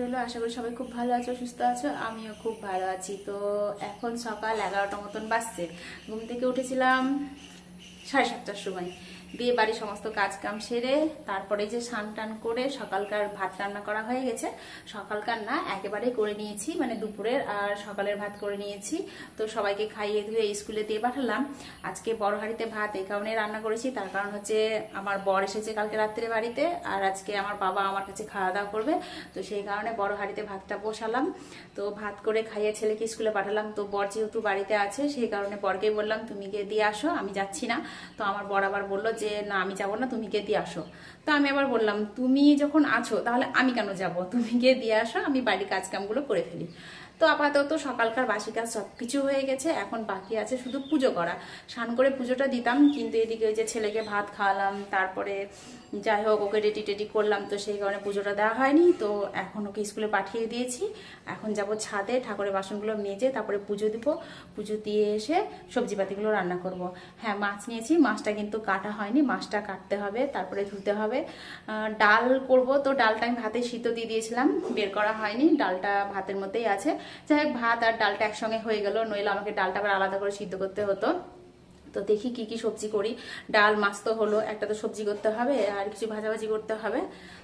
রইলো। আশা করি সবাই খুব ভালো আছো, সুস্থ আছো। আমিও খুব ভালো আছি। তো এখন সকাল 11টা মতন বাজছে। ঘুম থেকে উঠেছিলাম 7:30টার সময়, দিয়ে বাড়ির সমস্ত কাজ কাম সেরে তারপরে যে স্নান টান করে সকালকার ভাত রান্না করা হয়ে গেছে। সকালকার না, একেবারে করে নিয়েছি, মানে দুপুরের আর সকালের ভাত করে নিয়েছি। তো সবাইকে খাইয়ে ধুয়ে স্কুলে দিয়ে পাঠালাম। আজকে বড় হাঁড়িতে ভাত এই কারণে রান্না করেছি, তার কারণ হচ্ছে আমার বর এসেছে কালকে রাত্রে বাড়িতে, আর আজকে আমার বাবা আমার কাছে খাওয়া দাওয়া করবে। তো সেই কারণে বড় হাঁড়িতে ভাতটা বসালাম। তো ভাত করে খাইয়ে ছেলেকে স্কুলে পাঠালাম। তো বর যেহেতু বাড়িতে আছে সেই কারণে বরকে বললাম তুমি গিয়ে দিয়ে আসো, আমি যাচ্ছি না। তো আমার বর আবার বললো যে না আমি যাবো না, তুমি গিয়ে দিয়ে আসো। তো আমি আবার বললাম তুমি যখন আছো তাহলে আমি কেন যাব, তুমি গিয়ে দিয়ে আসো, আমি বাড়ির কাজ কামগুলো করে ফেলি। তো আপাতত সকালকার বাসি কাজ সবকিছু হয়ে গেছে, এখন বাকি আছে শুধু পুজো করা। স্নান করে পুজোটা দিতাম, কিন্তু এদিকে ওই যে ছেলেকে ভাত খাওয়ালাম, তারপরে যাই হোক ওকে রেডি টেডি করলাম, তো সেই কারণে পুজোটা দেওয়া হয়নি। তো এখন ওকে স্কুলে পাঠিয়ে দিয়েছি। এখন যাব ছাদে ঠাকুরের বাসনগুলো মেজে তারপরে পুজো দিব। পুজো দিয়ে এসে সবজিপাতিগুলো রান্না করব। হ্যাঁ, মাছ নিয়েছি, মাছটা কিন্তু কাটা হয়নি, মাছটা কাটতে হবে, তারপরে ধুতে হবে। ডাল করব, তো ডালটা আমি ভাতে সিদ্ধ দিয়ে দিয়েছিলাম, বের করা হয়নি, ডালটা ভাতের মধ্যেই আছে। যাই হোক, ভাত আর ডালটা একসঙ্গে হয়ে গেল, নইলে আমাকে ডালটা আবার আলাদা করে সিদ্ধ করতে হতো। তো দেখি কি কি সবজি করি। ডাল মাছ তো হলো, একটা তো সবজি করতে হবে আর কিছু ভাজাভাজি করতে হবে।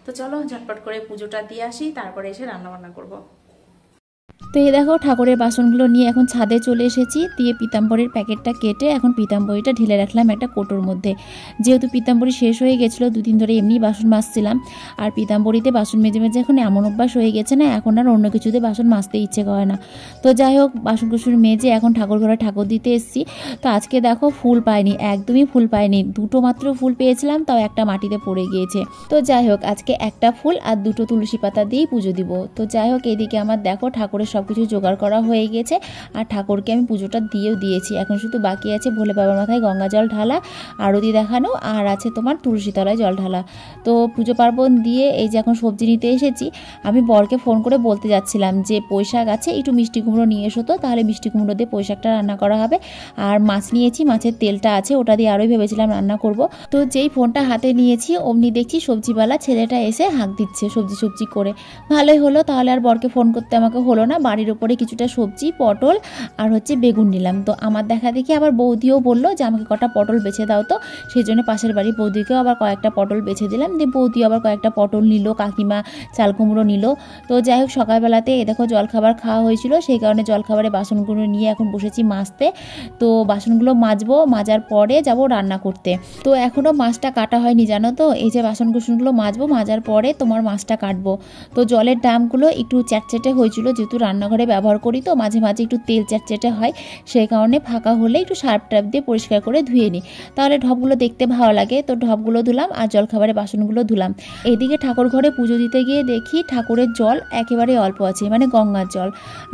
তো চলো ঝটপট করে পুজোটা দিয়ে আসি, তারপরে এসে রান্না বান্না করবো। তো এই দেখো ঠাকুরের বাসনগুলো নিয়ে এখন ছাদে চলে এসেছি। দিয়ে পিতাম্বরীর প্যাকেটটা কেটে এখন পিতাম্বরীটা ঢেলে রাখলাম একটা কোটোর মধ্যে। যেহেতু পিতাম্বরী শেষ হয়ে গেছিলো, দুদিন ধরে এমনি বাসন মাজছিলাম। আর পিতাম্বরীতে বাসন মেজে মেজে এখন এমন অভ্যাস হয়ে গেছে না, এখন আর অন্য কিছুতে বাসন মাজতে ইচ্ছে করে না। তো যাই হোক, বাসন কুসন মেজে এখন ঠাকুর ঘরে ঠাকুর দিতে এসেছি। তো আজকে দেখো ফুল পাইনি, একদমই ফুল পাইনি, দুটো মাত্র ফুল পেয়েছিলাম, তাও একটা মাটিতে পড়ে গিয়েছে। তো যাই হোক, আজকে একটা ফুল আর দুটো তুলসী পাতা দিয়েই পুজো দিব। তো যাই হোক, এইদিকে আমার দেখো ঠাকুরের সবকিছু জোগাড় করা হয়ে গেছে, আর ঠাকুরকে আমি পুজোটা দিয়েও দিয়েছি। এখন শুধু বাকি আছে ভোলে বাবার মাথায় গঙ্গা জল ঢালা, আরতি দেখানো, আর আছে তোমার তুলসী তলায় জল ঢালা। তো পুজো পার্বণ দিয়ে এই যে এখন সবজি নিতে এসেছি। আমি বরকে ফোন করে বলতে যাচ্ছিলাম যে পুঁইশাক আছে, একটু মিষ্টি কুমড়ো নিয়ে এসো, তো তাহলে মিষ্টি কুমড়ো দিয়ে পুঁইশাকটা রান্না করা হবে। আর মাছ নিয়েছি, মাছের তেলটা আছে, ওটা দিয়ে আরোই ভেবেছিলাম রান্না করব। তো যেই ফোনটা হাতে নিয়েছি অমনি দেখছি সবজিওয়ালা ছেলেটা এসে হাঁক দিচ্ছে সবজি করে। ভালোই হলো, তাহলে আর বরকে ফোন করতে আমাকে হলো না। বাড়ির উপরে কিছুটা সবজি, পটল আর হচ্ছে বেগুন নিলাম। তো আমার দেখা দেখি আবার বৌদিও বললো যে আমাকে কটা পটল বেছে দাও। তো সেই জন্য পাশের বাড়ির বৌদিকেও আবার কয়েকটা পটল বেছে দিলাম। দিয়ে বৌদিও আবার কয়েকটা পটল নিল, কাকিমা চাল কুমড়ো নিল। তো যাই হোক, সকালবেলাতে এ দেখো জলখাবার খাওয়া হয়েছিল, সেই কারণে জলখাবারে বাসনগুলো নিয়ে এখন বসেছি মাজতে। তো বাসনগুলো মাজবো, মাজার পরে যাব রান্না করতে। তো এখনও মাছটা কাটা হয়নি জানো তো। এই যে বাসন কুসনগুলো মাজবো, মাজার পরে তোমার মাছটা কাটবো। তো জলের ড্রামগুলো একটু চ্যাটচ্যাটে হয়েছিল, যেহেতু রান্নাঘরে ব্যবহার করি, তো মাঝে মাঝে একটু তেল চ্যাটচ্যাটে হয়, সেই কারণে ফাঁকা হলে একটু সার্ফ টার্ফ দিয়ে পরিষ্কার করে ধুয়ে নিই, তাহলে ঢপগুলো দেখতে ভালো লাগে। তো ঢপগুলো ধুলাম আর জলখাবারের বাসনগুলো ধুলাম। এদিকে ঠাকুর ঘরে পুজো দিতে গিয়ে দেখি ঠাকুরের জল একেবারে অল্প আছে, মানে গঙ্গার জল।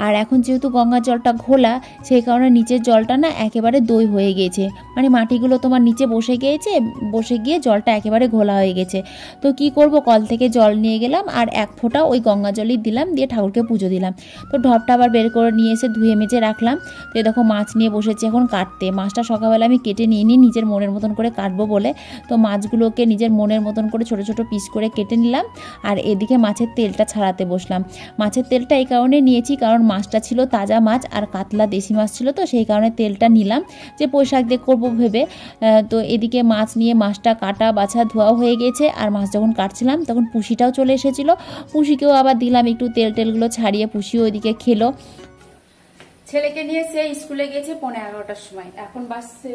আর এখন যেহেতু গঙ্গার জলটা ঘোলা, সেই কারণে নিচের জলটা না একেবারে দই হয়ে গিয়েছে, মানে মাটিগুলো তোমার নিচে বসে গিয়ে জলটা একেবারে ঘোলা হয়ে গেছে। তো কি করব, কল থেকে জল নিয়ে গেলাম আর এক ফোঁটা ওই গঙ্গা জলই দিলাম, দিয়ে ঠাকুরকে পুজো দিলাম। তো ঢপটা আবার বের করে নিয়ে এসে ধুয়ে মেজে রাখলাম। তো দেখো মাছ নিয়ে বসেছি এখন কাটতে। মাছটা সকালবেলা আমি কেটে নিয়ে নিই নিজের মনের মতন করে কাটবো বলে। তো মাছগুলোকে নিজের মনের মতন করে ছোট ছোট পিস করে কেটে নিলাম। আর এদিকে মাছের তেলটা ছাড়াতে বসলাম। মাছের তেলটা এই কারণে নিয়েছি, কারণ মাছটা ছিল তাজা মাছ আর কাতলা দেশি মাছ ছিল, তো সেই কারণে তেলটা নিলাম, যে পুঁইশাক দিয়ে করবো ভেবে। তো এদিকে মাছ নিয়ে মাছটা কাটা বাছা ধোয়াও হয়ে গেছে। আর মাছ যখন কাটছিলাম তখন পুষিটাও চলে এসেছিল, পুষিকেও আবার দিলাম একটু টেলগুলো ছাড়িয়ে, পুষিও ওইদিকে খেলো। ছেলেকে নিয়ে সে স্কুলে গেছে 11:30টার সময়, এখন বাজছে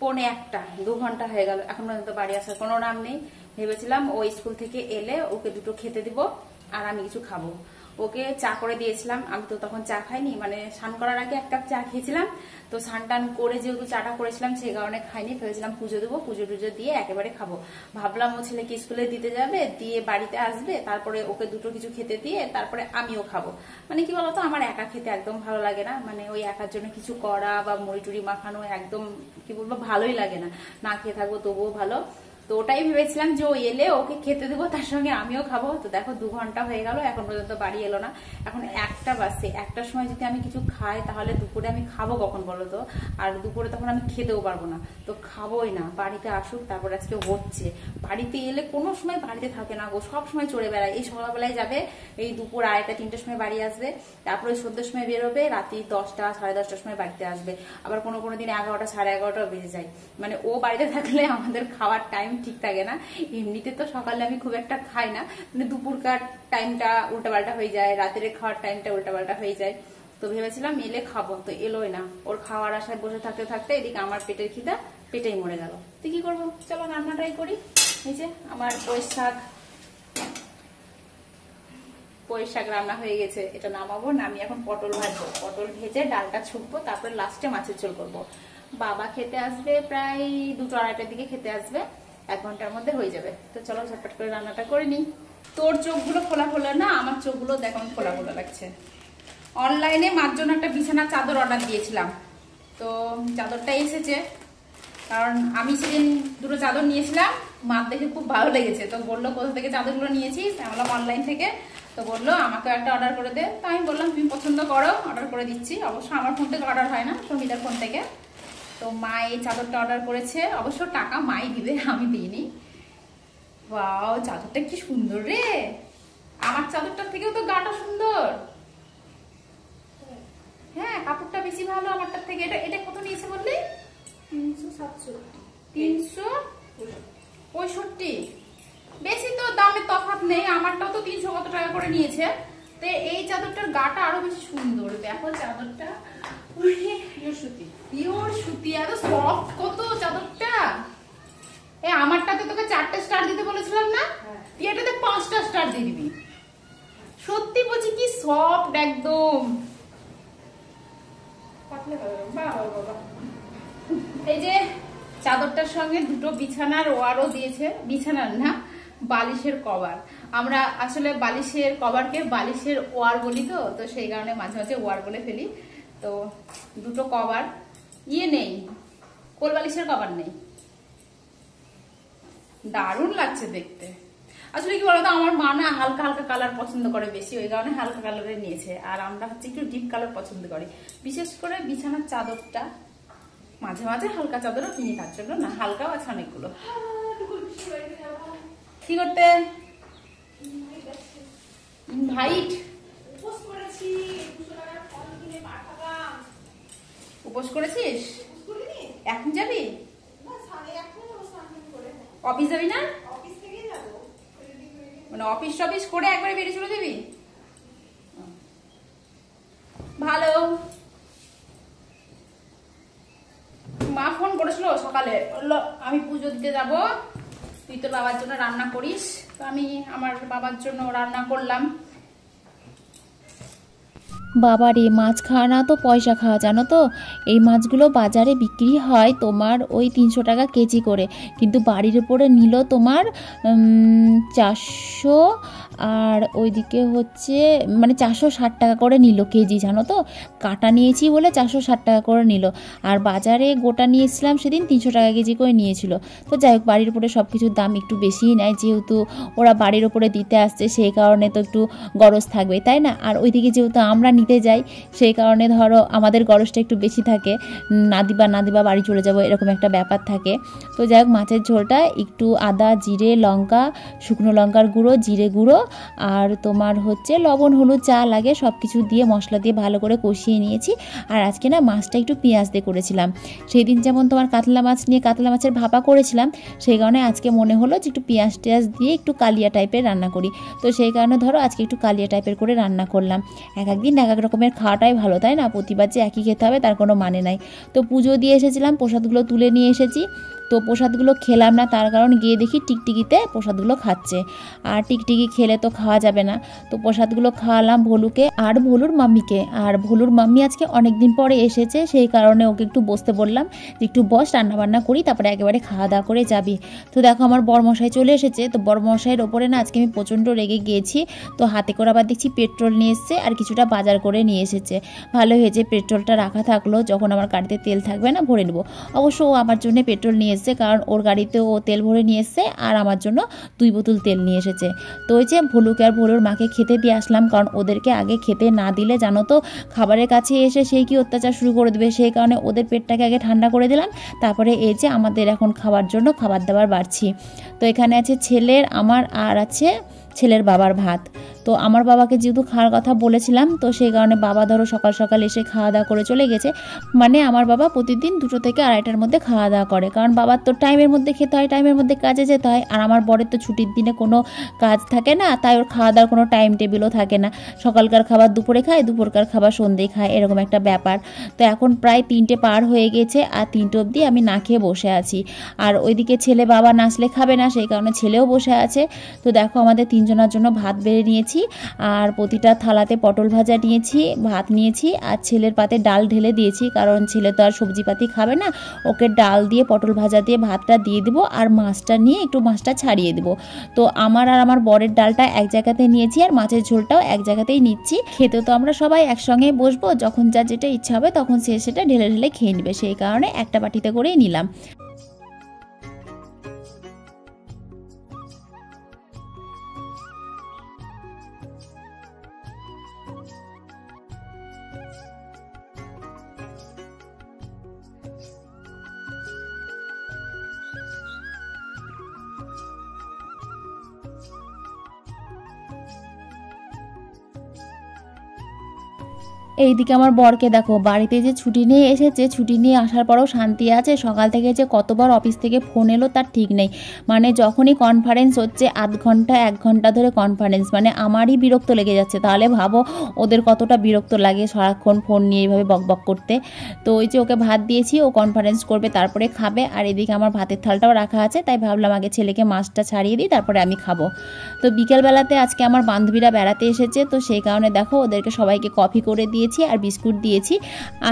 1:45, 2 ঘন্টা হয়ে গেল, এখন পর্যন্ত বাড়ি আসার কোনো নাম নেই। ভেবেছিলাম ও স্কুল থেকে এলে ওকে দুটো খেতে দিব আর আমি কিছু খাবো। ওকে চা করে দিয়েছিলাম, আমি তো তখন চা খাইনি, মানে স্নান করার আগে 1 কাপ চা খেয়েছিলাম। তো স্নান টান করে যেহেতু চাটা করেছিলাম সেই কারণে খাইনি, ভেবেছিলাম পুজো দেবো, পুজো টুজো দিয়ে একেবারে খাবো। ভাবলাম ও ছেলেকে স্কুলে দিতে যাবে, দিয়ে বাড়িতে আসবে, তারপরে ওকে দুটো কিছু খেতে দিয়ে তারপরে আমিও খাবো। মানে কি বলতো, আমার একা খেতে একদম ভালো লাগে না, মানে ওই একার জন্য কিছু করা বা মুড়ি টুড়ি মাখানো একদম কি বলবো ভালোই লাগে না। না খেয়ে থাকবো তবুও ভালো। তো ওটাই ভেবেছিলাম যে ও এলে ওকে খেতে দেবো, তার সঙ্গে আমিও খাবো। তো দেখো 2 ঘন্টা হয়ে গেল, এখন পর্যন্ত বাড়ি এলো না। এখন 1টা বাজছে, 1টার সময় যদি আমি কিছু খাই তাহলে দুপুরে আমি খাবো কখন বলো তো? আর দুপুরে তখন আমি খেতেও পারবো না, তো খাবোই না। বাড়িতে আসুক তারপর আজকে হচ্ছে। বাড়িতে এলে কোনো সময় বাড়িতে থাকে না গো, সব সময় চড়ে বেড়ায়। এই সকালবেলায় যাবে, এই দুপুর 2টা 3টার সময় বাড়ি আসবে, তারপরে 14টার সময় বেরোবে, রাত্রি 10টা 10:30টার সময় বাড়িতে আসবে। আবার কোনো কোনো দিন 11টা 11:30টাও বেজে যায়। মানে ও বাড়িতে থাকলে আমাদের খাওয়ার টাইম ঠিক থাকে না। এমনিতে তো সকালে আমি খুব একটা খাই না, মানে দুপুরকার টাইমটা উল্টাপাল্টা হয়ে যায়, রাতের খাওয়ার টাইমটা উল্টাপাল্টা হয়ে যায়। তো ভেবেছিলাম এলে খাবো, তো এলোই না। ওর খাওয়ার আশায় বসে থাকতে থাকতে এদিকে আমার পেটের খিদা পেটেই মরে গেল। তো কি করবো, চলো রান্নাটাই করি। এই যে আমার পুঁই শাক রান্না হয়ে গেছে, এটা নামাবো, নামিয়ে এখন পটল ভাজবো। পটল ভেজে ডালটা ছুটবো, তারপরে লাস্টে মাছের ঝোল করবো। বাবা খেতে আসবে প্রায় 2টা 2:30টার দিকে খেতে আসবে, 1 ঘন্টার মধ্যে হয়ে যাবে। তো চলো ঝটপট করে রান্নাটা করে নি। তোর চোখগুলো খোলা খোলা না, আমার চোখগুলো দেখুন খোলা খোলা লাগছে। অনলাইনে মার জন্য একটা বিছানার চাদর অর্ডার দিয়েছিলাম, তো চাদরটা এসেছে। কারণ আমি সেদিন 2টো চাদর নিয়েছিলাম, মার দেখে খুব ভালো লেগেছে, তো বললো কোথা থেকে চাদরগুলো নিয়েছিস? আমি বললাম অনলাইন থেকে। তো বললো আমাকে একটা অর্ডার করে দে। তো আমি বললাম তুমি পছন্দ করো, অর্ডার করে দিচ্ছি। অবশ্য আমার ফোন থেকে অর্ডার হয় না, সমিতার ফোন থেকে। তো মা এই চাদরটা অর্ডার করেছে, অবশ্য টাকা মাই দিবে, আমি দিইনি। ওয়াও, চাদরটা কি সুন্দর রে! আমার চাদরটার থেকেও তো গাটা সুন্দর। হ্যাঁ, কাপড়টা বেশি ভালো আমারটার থেকে। এটা এটা কত নিয়েছে বললি? 365। বেশি তো দামের তফাৎ নেই, আমারটাও তো 300 কত টাকা করে নিয়েছে। তো এই চাদরটার গাটা আরো বেশি সুন্দর। দেখো চাদরটা পিওর সুতি, এত সফট কত চাদরটা। আমারটাতে তোকে 4টে স্টার দিতে বলেছিলাম না, তুই এটাতে 5টা স্টার দিয়ে দিবি। সত্যি বলছি, কি সফট একদম। এই যে চাদরটার সঙ্গে 2টো বিছানার ওয়ারও দিয়েছে, বিছানার না, বালিশের কভার। আমরা আসলে বালিশের কভারকে বালিশের ওয়ার বলি, তো সেই কারণে মাঝে মাঝে ওয়ার বলে ফেলি। তো 2টো কভার, নেই, কোল বালিশের কভার নেই। দারুণ লাগছে দেখতে। আসলে কি বলতো, আমার মা না হালকা হালকা কালার পছন্দ করে বেশি, ওই কারণে হালকা কালারের নিয়েছে। আর আমরা হচ্ছে একটু ডিপ কালার পছন্দ করি, বিশেষ করে বিছানার চাদরটা। মাঝে মাঝে হালকা চাদরও কিনি, তার জন্য না, হালকাও আছে অনেকগুলো। কি করতে? ভাইট উপোস করেছিস? এখন যাবি? অফিস যাবি না? মানে অফিস টফিস করে একবারে বেরিয়ে চলে যাবি? ভালো। মা ফোন করেছিল সকালে, বললো আমি পুজো দিতে যাবো, তুই তোর বাবার জন্য রান্না করিস। তো আমি আমার বাবার জন্য রান্না করলাম। বাবারে, মাছ খাওয়া না তো পয়সা খাওয়া, জানো তো। এই মাছগুলো বাজারে বিক্রি হয় তোমার ওই 300 টাকা কেজি করে, কিন্তু বাড়ির উপরে নিল তোমার 400, আর ওইদিকে হচ্ছে মানে 460 টাকা করে নিল কেজি, জানো তো। কাটা নিয়েছি বলে 460 টাকা করে নিল, আর বাজারে গোটা নিয়েছিলাম সেদিন 300 টাকা কেজি করে নিয়েছিল। তো যাই হোক, বাড়ির উপরে সব কিছুর দাম একটু বেশিই নেয়, যেহেতু ওরা বাড়ির উপরে দিতে আসছে, সেই কারণে তো একটু গরজ থাকবে, তাই না। আর ওইদিকে যেহেতু আমরা নিতে যাই, সেই কারণে ধরো আমাদের গরজটা একটু বেশি থাকে, না দিবা বাড়ি চলে যাব, এরকম একটা ব্যাপার থাকে। তো যাই হোক, মাছের ঝোলটা একটু আদা জিরে লঙ্কা, শুকনো লঙ্কার গুঁড়ো, জিরে গুঁড়ো, আর তোমার হচ্ছে লবণ হলুদ যা লাগে সব কিছু দিয়ে মশলা দিয়ে ভালো করে কষিয়ে নিয়েছি। আর আজকে না মাছটা একটু পেঁয়াজ দিয়ে করেছিলাম। সেই দিন যেমন তোমার কাতলা মাছ নিয়ে কাতলা মাছের ভাপা করেছিলাম, সেই কারণে আজকে মনে হলো যে একটু পেঁয়াজ টেয়াজ দিয়ে একটু কালিয়া টাইপের রান্না করি। তো সেই কারণে ধরো আজকে একটু কালিয়া টাইপের করে রান্না করলাম। এক একদিন এক এক রকমের খাওয়াটাই ভালো, তাই না। প্রতিবার যে একই খেতে হবে তার কোনো মানে নাই। তো পুজো দিয়ে এসেছিলাম, প্রসাদগুলো তুলে নিয়ে এসেছি। তো প্রসাদগুলো খেলাম না, তার কারণ গিয়ে দেখি টিকটিকিতে প্রসাদগুলো খাচ্ছে, আর টিকটিকি খেলে তো খাওয়া যাবে না। তো প্রসাদগুলো খাওয়ালাম ভলুকে আর ভলুর মাম্মিকে। আর ভলুর মাম্মি আজকে অনেক দিন পরে এসেছে, সেই কারণে ওকে একটু বসতে বললাম যে একটু বস, রান্নাবান্না করি, তারপরে একেবারে খাওয়া দাওয়া করে যাবি। তো দেখো আমার বড়মশাই চলে এসেছে। তো বড়মশাইয়ের ওপরে না আজকে আমি প্রচণ্ড রেগে গিয়েছি। তো হাতে করে আবার দেখছি পেট্রোল নিয়ে এসছে, আর কিছুটা বাজার করে নিয়ে এসেছে। ভালো হয়েছে, পেট্রোলটা রাখা থাকলো, যখন আমার গাড়িতে তেল থাকবে না ভরে নেবো। অবশ্য ও আমার জন্য পেট্রোল নিয়ে এসেছে, কারণ ওর গাড়িতে ও তেল ভরে নিয়ে এসছে আর আমার জন্য 2 বোতল তেল নিয়ে এসেছে। তো ওই যে ভলুকে আর ভলুর মাকে খেতে দিয়ে আসলাম, কারণ ওদেরকে আগে খেতে না দিলে জানো তো খাবারের কাছে এসে সেই কি অত্যাচার শুরু করে দেবে, সেই কারণে ওদের পেটটাকে আগে ঠান্ডা করে দিলাম। তারপরে এই যে আমাদের এখন খাবার জন্য খাবার দাবার বাড়ছি। তো এখানে আছে ছেলের, আমার আর আছে ছেলের বাবার ভাত। তো আমার বাবাকে যেহেতু খাওয়ার কথা বলেছিলাম, তো সেই কারণে বাবা ধরো সকাল সকাল এসে খাওয়া দাওয়া করে চলে গেছে। মানে আমার বাবা প্রতিদিন 2টো থেকে 2:30টার মধ্যে খাওয়া দাওয়া করে, কারণ বাবার তো টাইমের মধ্যে খেতে হয়, টাইমের মধ্যে কাজে যেতে হয়। আর আমার বরের তো ছুটির দিনে কোনো কাজ থাকে না, তাই ওর খাওয়া দাওয়ার কোনো টাইম টেবিলও থাকে না। সকালকার খাবার দুপুরে খায়, দুপুরকার খাবার সন্ধ্যেই খায়, এরকম একটা ব্যাপার। তো এখন প্রায় 3টে পার হয়ে গেছে, আর 3টে অবধি আমি না খেয়ে বসে আছি। আর ওইদিকে ছেলে বাবা না আসলে খাবে না, সেই কারণে ছেলেও বসে আছে। তো দেখো আমাদের 3 জনের জন্য ভাত বেড়ে নিয়েছি, আর প্রতিটা থালাতে পটল ভাজা নিয়েছি, ভাত নিয়েছি, আর ছেলের পাতে ডাল ঢেলে দিয়েছি, কারণ ছেলে তো আর সবজিপাতি খাবে না। ওকে ডাল দিয়ে পটল ভাজা দিয়ে ভাতটা দিয়ে দেবো, আর মাছটা নিয়ে একটু মাছটা ছাড়িয়ে দেবো। তো আমার আর আমার বরের ডালটা এক জায়গাতে নিয়েছি, আর মাছের ঝোলটাও এক জায়গাতেই নিচ্ছি। খেতে তো আমরা সবাই একসঙ্গে বসবো, যখন যার যেটা ইচ্ছা হবে তখন সে সেটা ঢেলে ঢেলে খেয়ে নেবে, সেই কারণে একটা বাটিতে করেই নিলাম। এইদিকে আমার বরকে দেখো, বাড়িতে যে ছুটি নিয়ে এসেছে, ছুটি নিয়ে আসার পরেও শান্তি আছে। সকাল থেকে যে কতবার অফিস থেকে ফোন এলো তার ঠিক নেই। মানে যখনই কনফারেন্স হচ্ছে, 1/2 ঘন্টা 1 ঘন্টা ধরে কনফারেন্স, মানে আমারই বিরক্ত লেগে যাচ্ছে। তাহলে ভাবো ওদের কতটা বিরক্ত লাগে সারাক্ষণ ফোন নিয়ে এইভাবে বকবক করতে। তো ওই যে ওকে ভাত দিয়েছি, ও কনফারেন্স করবে তারপরে খাবে। আর এদিকে আমার ভাতের থালটাও রাখা আছে, তাই ভাবলাম আগে ছেলেকে মাছটা ছাড়িয়ে দিই, তারপরে আমি খাবো। তো বিকেলবেলাতে আজকে আমার বান্ধবীরা বেড়াতে এসেছে, তো সেই কারণে দেখো ওদেরকে সবাইকে কফি করে দিয়েছি আর বিস্কুট দিয়েছি।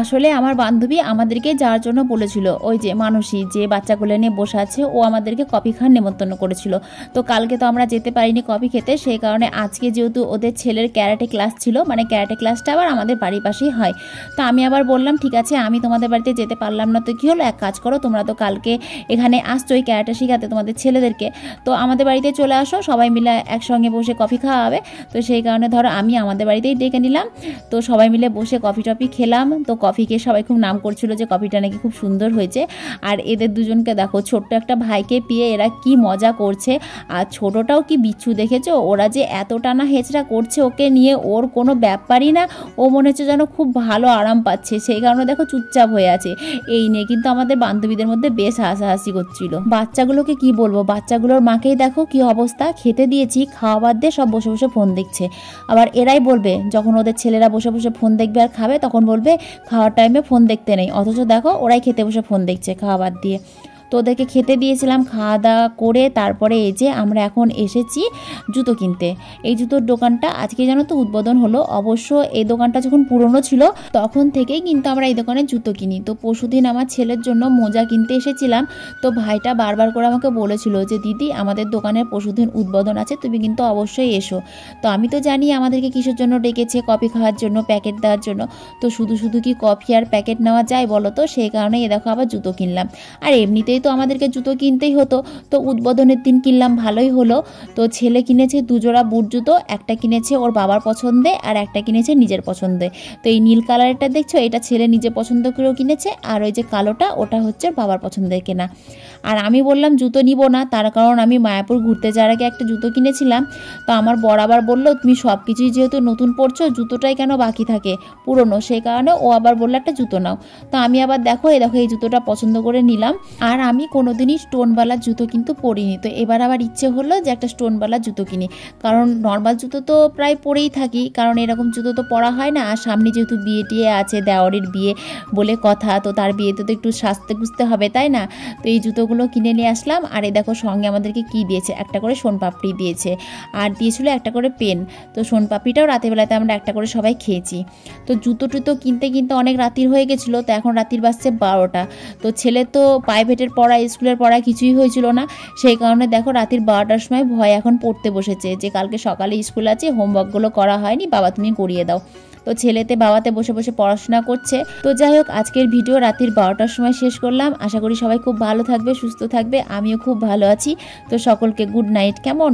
আসলে আমার বান্ধবী আমাদেরকে যাওয়ার জন্য বলেছিল, ওই যে মানসী যে বাচ্চাগুলো নিয়ে বসে আছে, ও আমাদেরকে কফি খাওয়ার নেমন্তন্ন করেছিল। তো কালকে তো আমরা যেতে পারিনি কফি খেতে, সেই কারণে আজকে যেহেতু ওদের ছেলের ক্যারাটে ক্লাস ছিল, মানে ক্যারাটে ক্লাসটা আবার আমাদের বাড়ির পাশেই হয়। তো আমি আবার বললাম ঠিক আছে, আমি তোমাদের বাড়িতে যেতে পারলাম না তো কি হলো, এক কাজ করো, তোমরা তো কালকে এখানে আসছোই ক্যারাটে শেখাতে তোমাদের ছেলেদেরকে, তো আমাদের বাড়িতে চলে আসো, সবাই মিলে একসঙ্গে বসে কফি খাওয়া হবে। তো সেই কারণে ধরো আমি আমাদের বাড়িতেই ডেকে নিলাম। তো সবাই মিলে বসে কফি টফি খেলাম। তো কফিকে সবাই খুব নাম করছিল যে কফিটা নাকি খুব সুন্দর হয়েছে। আর এদের দুজনকে দেখো, ছোট্ট একটা ভাইকে পেয়ে এরা কি মজা করছে, আর ছোটটাও কি বিচ্ছু দেখেছো, ওরা যে এত টানা হেঁচড়া করছে ওকে নিয়ে, ওর কোনো ব্যাপারই না। ও মনে হচ্ছে যেন খুব ভালো আরাম পাচ্ছে, সেই কারণে দেখো চুপচাপ হয়ে আছে। এই নিয়ে কিন্তু আমাদের বান্ধবীদের মধ্যে বেশ হাসাহাসি করছিল। বাচ্চাগুলোকে কি বলবো, বাচ্চাগুলোর মাকেই দেখো কি অবস্থা, খেতে দিয়েছি, খাওয়া বাদ দিয়ে সব বসে বসে ফোন দেখছে। আবার এরাই বলবে, যখন ওদের ছেলেরা বসে বসে ফোন দেখবে আর খাবে, তখন বলবে খাওয়ার টাইমে ফোন দেখতে নেই, অথচ দেখো ওরাই খেতে বসে ফোন দেখছে খাওয়া বাদ দিয়ে। তো ওদেরকে খেতে দিয়েছিলাম, খাওয়া দাওয়া করে তারপরে এই যে আমরা এখন এসেছি জুতো কিনতে। এই জুতোর দোকানটা আজকে জানো তো উদ্বোধন হলো। অবশ্য এই দোকানটা যখন পুরনো ছিল তখন থেকেই কিন্তু আমরা এই দোকানে জুতো কিনি। তো পরশুদিন আমার ছেলের জন্য মোজা কিনতে এসেছিলাম, তো ভাইটা বারবার করে আমাকে বলেছিল যে দিদি আমাদের দোকানের পরশুদিন উদ্বোধন আছে, তুমি কিন্তু অবশ্যই এসো। তো আমি তো জানি আমাদেরকে কিসের জন্য ডেকেছে, কফি খাওয়ার জন্য, প্যাকেট দেওয়ার জন্য। তো শুধু শুধু কি কফি আর প্যাকেট নেওয়া যায় বলো তো, সেই কারণে এ দেখো আবার জুতো কিনলাম। আর এমনিতেই তো আমাদেরকে জুতো কিনতেই হতো, তো উদ্বোধনের দিন কিনলাম, ভালোই হলো। তো ছেলে কিনেছে 2 জোড়া বুট জুতো, একটা কিনেছে ওর বাবার পছন্দে আর একটা কিনেছে নিজের পছন্দে। তো এই নীল কালারেরটা দেখছো, এটা ছেলে নিজে পছন্দ করেও কিনেছে, আর ওই যে কালোটা ওটা হচ্ছে বাবার পছন্দের কেনা। আর আমি বললাম জুতো নিব না, তার কারণ আমি মায়াপুর ঘুরতে যাওয়ার আগে একটা জুতো কিনেছিলাম। তো আমার বর আবার বললো তুমি সব কিছুই যেহেতু নতুন পরছো, জুতোটাই কেন বাকি থাকে পুরনো, সেই কারণে ও আবার বললো একটা জুতো নাও। তো আমি আবার দেখো এই জুতোটা পছন্দ করে নিলাম। আর আমি কোনোদিনই স্টোনওয়ালা জুতো কিন্তু পরিনি, তো এবার আবার ইচ্ছে হলো যে একটা স্টোনওয়ালা জুতো কিনি, কারণ নর্মাল জুতো তো প্রায় পরেই থাকি, কারণ এরকম জুতো তো পরা হয় না। আর সামনে যেহেতু বিয়ে টিয়ে আছে, দেওয়ারের বিয়ে বলে কথা, তো তার বিয়েতে তো একটু সাজতে গুজতে হবে তাই না। তো এই জুতোগুলো কিনে নিয়ে আসলাম। আর এই দেখো সঙ্গে আমাদেরকে কি দিয়েছে, একটা করে সোনপাপড়ি দিয়েছে, আর দিয়েছিল একটা করে পেন। তো সোনপাপড়িটাও রাতের বেলাতে আমরা একটা করে সবাই খেয়েছি। তো জুতো টুতো কিনতে কিনতে অনেক রাতির হয়ে গেছিলো, তো এখন রাতির বাজছে 12টা। তো ছেলে তো প্রাইভেটের পড়া স্কুলের পড়া কিছুই হয়েছিল না, সেই কারণে দেখো রাতের 12টার সময় ভয় এখন পড়তে বসেছে যে কালকে সকালে স্কুল আছে, হোমওয়ার্কগুলো করা হয়নি, বাবা তুমি করিয়ে দাও। তো ছেলেতে বাবাতে বসে বসে পড়াশোনা করছে। তো যাই হোক, আজকের ভিডিও রাতের 12টার সময় শেষ করলাম। আশা করি সবাই খুব ভালো থাকবে, সুস্থ থাকবে, আমিও খুব ভালো আছি। তো সকলকে গুড নাইট। কেমন?